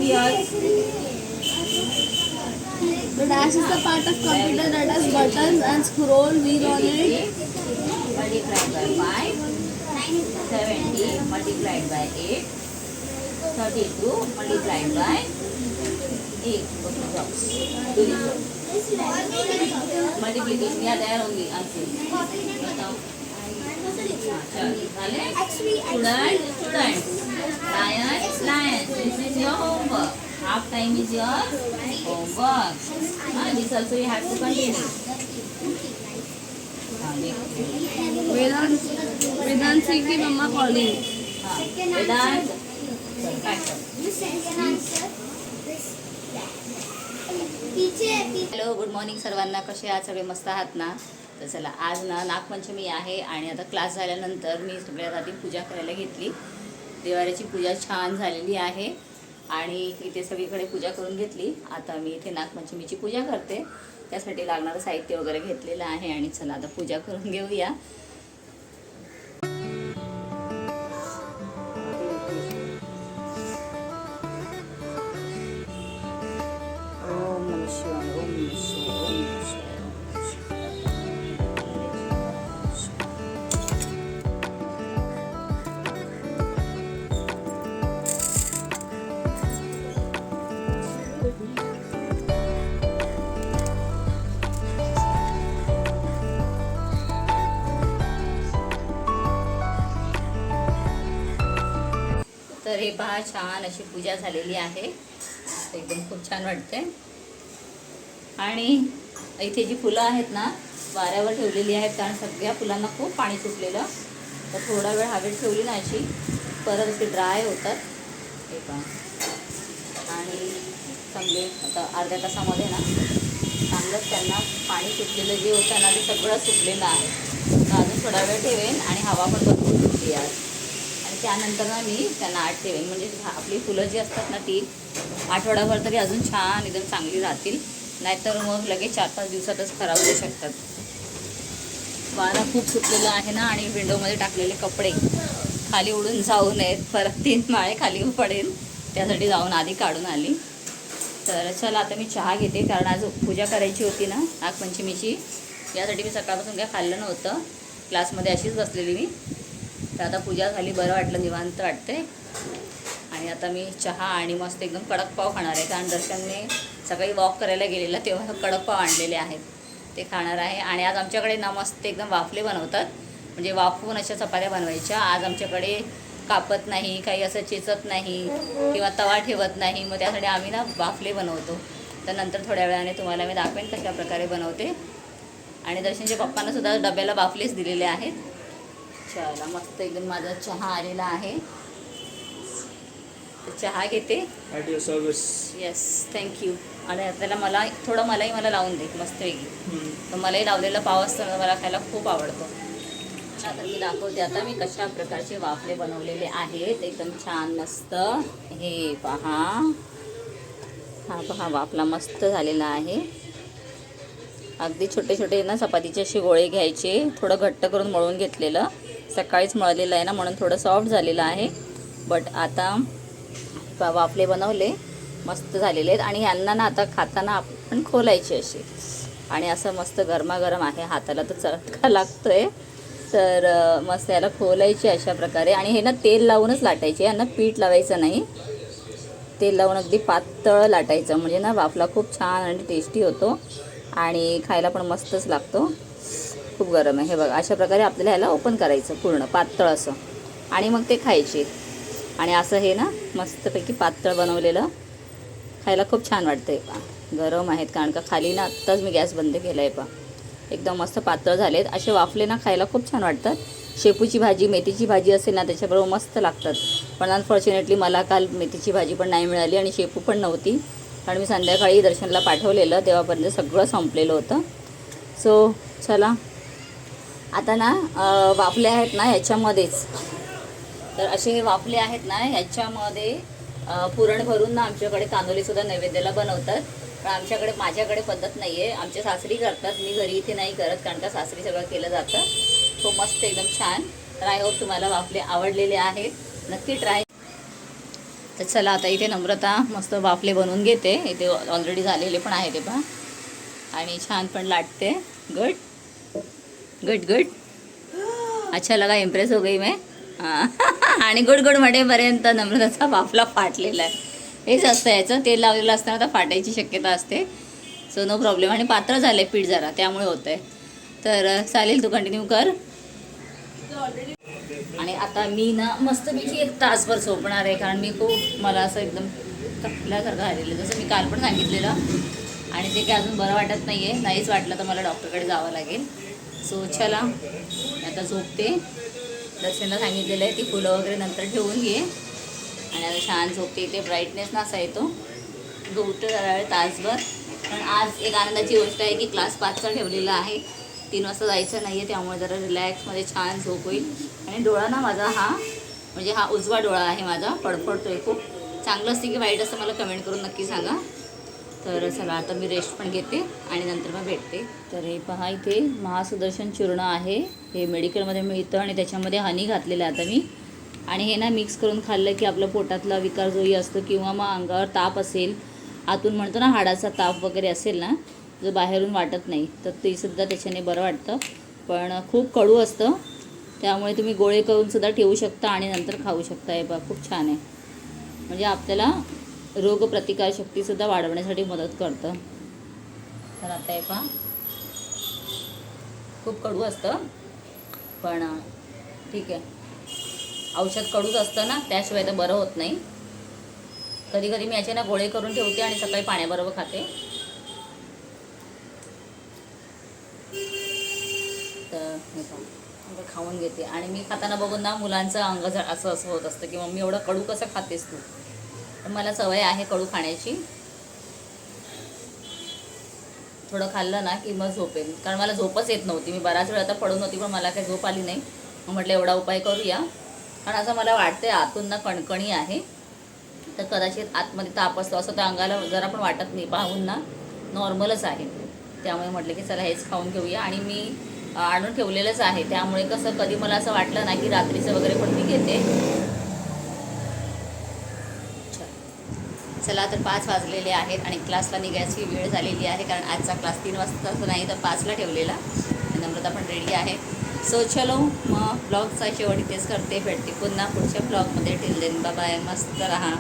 move yours. The dash is the part of computer that has buttons and scroll wheel on it. Multiplied by 5. 70 multiplied by 8. 32 multiplied by 8. Okay, drops. Do it. Multiplication या तयार होंगी answer. बताओ. Student. Lion. This is your homework. Half time is your homework. This also you have to continue. Vedant Singh की मम्मा calling. Vedant. Hello, good morning सर्वांना. कसे आहात सगळे? मस्त आहात ना? तर चला, आज ना नागपंचमी आहे आणि आता क्लास झाल्यानंतर मी सगळ्यात आधी पूजा करायला घेतली. देवाऱ्याची पूजा छान झालेली आहे आणि इथे सगळीकडे पूजा करून घेतली. आता मी इथे नागपंचमीची पूजा करते. त्यासाठी लागणारं साहित्य वगैरे घेतलेलं आहे आणि चला आता पूजा करून घेऊया. तर हे पहा, छान अशी पूजा झालेली आहे. एकदम खूप छान वाटते. आणि इथे जी फुलं आहेत ना वाऱ्यावर ठेवलेली आहेत, कारण सगळ्या फुलांना खूप पाणी सुटलेलं. तर थोडा वेळ हवेत ठेवली ना अशी, परत असे ड्राय होतात. हे पहा, आणि चांगले आता अर्ध्या तासामध्ये ना चांगलंच त्यांना पाणी सुटलेलं जे होतं ना ते सगळं सुटलेलं आहे. तर अजून थोडा वेळ ठेवेन आणि हवा पण भरपूर सुटली आहे. त्यानंतर ना मी त्यांना आठ ठेवेन, म्हणजे आपली फुलं जी असतात ना ती आठवडाभर तरी अजून छान एकदम चांगली राहतील. नाहीतर मग लगेच 4-5 दिवसातच खराब होऊ शकतात. वारा खूप सुटलेलं आहे ना आणि विंडोमध्ये टाकलेले कपडे खाली उडून जाऊ नयेत, परत 3 माळे खाली पडेल, त्यासाठी जाऊन आधी काढून आली. तर चला आता मी चहा घेते, कारण आज पूजा करायची होती ना नागपंचमीची. यासाठी मी सकाळपासून काय खाल्लं नव्हतं. क्लासमध्ये अशीच बसलेली मी. तर आता पूजा झाली, बरं वाटलं, निवांत वाटते. आणि आता मी चहा आणि मस्त एकदम कडक पाव खाणार आहे, कारण दर्शनने सकाळी वॉक करायला गेलेला तेव्हा कडक पाव आणलेले आहेत, ते खाणार आहे. आणि आज आमच्याकडे ना मस्त एकदम वाफले बनवतात, म्हणजे वाफवून अशा चपात्या बनवायच्या. आज आमच्याकडे कापत नाही, काही असं चेचत नाही किंवा तवा ठेवत नाही. मग त्यासाठी आम्ही ना वाफले बनवतो. तर नंतर थोड्या वेळाने तुम्हाला मी दाखवेन कशा प्रकारे बनवते. आणि दर्शनच्या पप्पांना सुद्धा डब्याला वाफलेच दिलेले आहेत. चला, मस्त एकदम माझा चहा आलेला आहे. तर चहा घेते. At your service. Yes, thank you. आणि त्याला मलाही मला लावून दे मस्तपैकी. तर मलाही लावलेला पाव असताना मला खायला खूप आवडतो. आता मी दाखवते आता मी कशा प्रकारचे वाफले बनवलेले आहेत. एकदम छान मस्त. हे पहा, हा पहा वाफला मस्त झालेला आहे. अगदी छोटे छोटे ना चपातीचे असे गोळे घ्यायचे. थोडं घट्ट करून मळून घेतलेलं, सकाळीच मळलेलं आहे ना म्हणून थोडं सॉफ्ट झालेलं आहे. बट आता वाफले बनवले, मस्त झालेले आहेत. आणि यांना ना आता खाताना आपण खोलायचे असे, आणि असं मस्त गरमागरम आहे, हाताला तर चटका लागतोय. तर मस्त याला खोलायचे अशा प्रकारे. आणि हे ना तेल लावूनच लाटायचे, यांना पीठ लावायचं नाही, तेल लावून अगदी पातळ लाटायचं, म्हणजे ना वाफला खूप छान आणि टेस्टी होतो आणि खायला पण मस्तच लागतो. खूप गरम आहे हे बघा. अशा प्रकारे आपल्याला ह्याला ओपन करायचं पूर्ण पातळ असं, आणि मग ते खायचे. आणि असं हे ना मस्तपैकी पातळ बनवलेलं खायला खूप छान वाटतं. आहे गरम आहेत, कारण का खाली ना आत्ताच मी गॅस बंद केला आहे. एकदम मस्त पातळ झालेत. असे वाफले ना खायला खूप छान वाटतात. शेपूची भाजी, मेथीची भाजी असेल ना त्याच्याबरोबर मस्त लागतात. पण अनफॉर्च्युनेटली मला काल मेथीची भाजी पण नाही मिळाली आणि शेपू पण नव्हती, कारण मी संध्याकाळी दर्शनला पाठवलेलं तेव्हापर्यंत सगळं संपलेलं होतं. सो चला, आता ना वाफले आहेत ना ह्याच्यामध्येच, तर असे हे वाफले आहेत ना ह्याच्यामध्ये पुरण भरून ना आमच्याकडे कानोलीसुद्धा नैवेद्याला बनवतात. पण माझ्याकडे पद्धत नाही आहे. आमच्या सासरी करतात, मी घरी इथे नाही करत, कारण का सासरी सगळं केलं जातं. तो मस्त एकदम छान. तर आय होप तुम्हाला वाफले आवडलेले आहेत, नक्की ट्राय. तर चला आता इथे नम्रता मस्त वाफले बनवून घेते. इथे ऑलरेडी झालेले पण आहे ते पहा. आणि छान पण लाटते. Good good good. अच्छा लगा, इम्प्रेस हो गई मैं. हां. आणि गुड गुड म्हणेपर्यंत नम्रताचा वाफला फाटलेला आहे. हेच असतं याचं, तेल लावलेलं असताना तर फाटायची शक्यता असते. So no problem. आणि पातळ झालं आहे पीठ जरा, त्यामुळे होतं आहे. तर चालेल, तू कंटिन्यू कर. आणि आता मी ना मस्तपैकी 1 तासभर झोपणार आहे, कारण मी खूप मला असं एकदम थकल्यासारखं झालेलं, जसं मी काल पण सांगितलेलं. आणि ते काय अजून बरं वाटत नाही आहे. नाहीच वाटलं तर मला डॉक्टरकडे जावं लागेल. सो चला आता झोपते. दर्शनला सांगितलेलं आहे ती फुलं वगैरे नंतर ठेवून घे. आणि आता छान झोपते. इथे ब्राईटनेस नसा येतो. झोपते जरा वेळ तासभर. पण आज एक आनंदाची गोष्ट आहे की क्लास 5चा ठेवलेला आहे. 3 वाजता जायचं नाही आहे, त्यामुळे जरा रिलॅक्समध्ये छान झोप होईल. आणि डोळा ना माझा हा, म्हणजे हा उजवा डोळा आहे माझा, फडफडतो आहे खूप. चांगलं असते की वाईट असतं मला कमेंट करून नक्की सांगा. तर चला आता मी रेस्ट पण घेते आणि नंतर मग भेटते. तर हे पहा, इथे महासुदर्शन चूर्ण आहे. हे मेडिकलमध्ये मिळतं आणि त्याच्यामध्ये हनी घातलेलं आहे आता मी. आणि हे ना मिक्स करून खाल्लं की आपलं पोटातला विकार जोही असतो किंवा मग अंगावर ताप असेल, आतून म्हणतो ना हाडाचा ताप वगैरे असेल ना, जो बाहेरून वाटत नाही, तर तेसुद्धा त्याच्याने बरं वाटतं. पण खूप कडू असतं, त्यामुळे तुम्ही गोळे करूनसुद्धा ठेवू शकता आणि नंतर खाऊ शकता. हे पहा खूप छान आहे. म्हणजे आपल्याला रोगप्रतिकारशक्तीसुद्धा वाढवण्यासाठी मदत करतं. तर आता हे पहा, खूप कडू असतं पण ठीक आहे. औषध कडूच असतं ना, त्याशिवाय तर बरं होत नाही. कधी कधी मी याचे ना गोळे करून ठेवते आणि सकाळी पाण्याबरोबर खाते. तर हे पहा, खाऊन घेते. आणि मी खाताना बघून ना मुलांचं अंग असं असं होत असतं की मम्मी एवढं कडू कसं खातेस तू. पण मला सवय आहे कडू खाण्याची. थोडं खाल्लं ना की मग झोपेल, कारण मला झोपच येत नव्हती. मी बराच वेळ आता पडून होती पण मला काही झोप आली नाही. मग म्हटलं एवढा उपाय करूया. कारण असं मला वाटते आतून ना कणकणी आहे, तर कदाचित आतमध्ये ताप असतो असं तर अंगाला जरा पण वाटत नाही. पाहून ना नॉर्मलच आहे. त्यामुळे म्हटलं की चला हेच खाऊन घेऊया. आणि मी आणून ठेवलेलंच आहे, त्यामुळे कसं कधी मला असं वाटलं ना की रात्रीचं वगैरे पण मी घेते. चला तर 5 वाजलेले आहेत आणि क्लासला निघायची वेळ झालेली आहे, कारण आजचा क्लास 3 वाजताच नाही तर 5ला ठेवलेला. नम्रता पण रेडी आहे. सो चलो मग ब्लॉगचा शेवट इथेच करते. भेटते पुन्हा पुढच्या ब्लॉगमध्ये. Till then bye bye. मस्त रहा.